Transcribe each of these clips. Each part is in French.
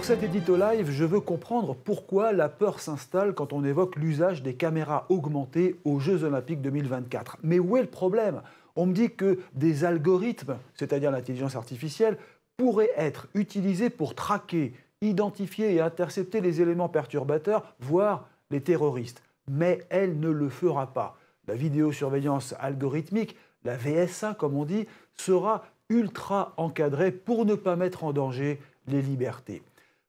Pour cet édito live, je veux comprendre pourquoi la peur s'installe quand on évoque l'usage des caméras augmentées aux Jeux Olympiques 2024. Mais où est le problème? On me dit que des algorithmes, c'est-à-dire l'intelligence artificielle, pourraient être utilisés pour traquer, identifier et intercepter les éléments perturbateurs, voire les terroristes. Mais elle ne le fera pas. La vidéosurveillance algorithmique, la VSA comme on dit, sera ultra encadrée pour ne pas mettre en danger les libertés.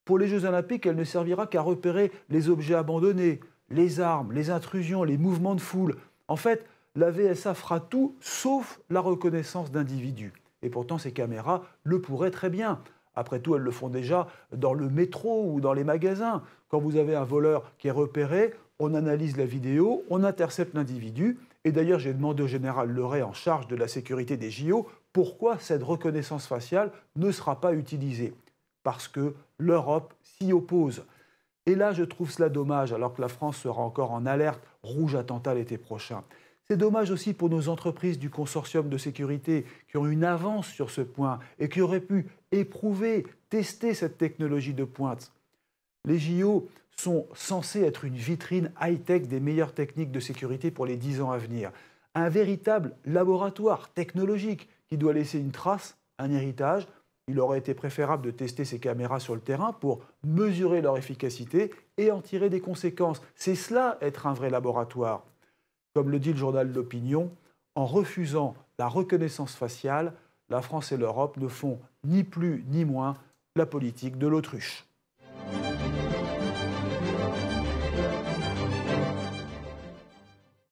Pour les Jeux Olympiques, elle ne servira qu'à repérer les objets abandonnés, les armes, les intrusions, les mouvements de foule. En fait, la VSA fera tout sauf la reconnaissance d'individus. Et pourtant, ces caméras le pourraient très bien. Après tout, elles le font déjà dans le métro ou dans les magasins. Quand vous avez un voleur qui est repéré, on analyse la vidéo, on intercepte l'individu. Et d'ailleurs, j'ai demandé au général Leray en charge de la sécurité des JO pourquoi cette reconnaissance faciale ne sera pas utilisée. Parce que l'Europe s'y oppose. Et là, je trouve cela dommage, alors que la France sera encore en alerte rouge attentat l'été prochain. C'est dommage aussi pour nos entreprises du consortium de sécurité qui ont une avance sur ce point et qui auraient pu éprouver, tester cette technologie de pointe. Les JO sont censés être une vitrine high-tech des meilleures techniques de sécurité pour les 10 ans à venir. Un véritable laboratoire technologique qui doit laisser une trace, un héritage. Il aurait été préférable de tester ces caméras sur le terrain pour mesurer leur efficacité et en tirer des conséquences. C'est cela, être un vrai laboratoire. Comme le dit le journal de l'Opinion, en refusant la reconnaissance faciale, la France et l'Europe ne font ni plus ni moins la politique de l'autruche.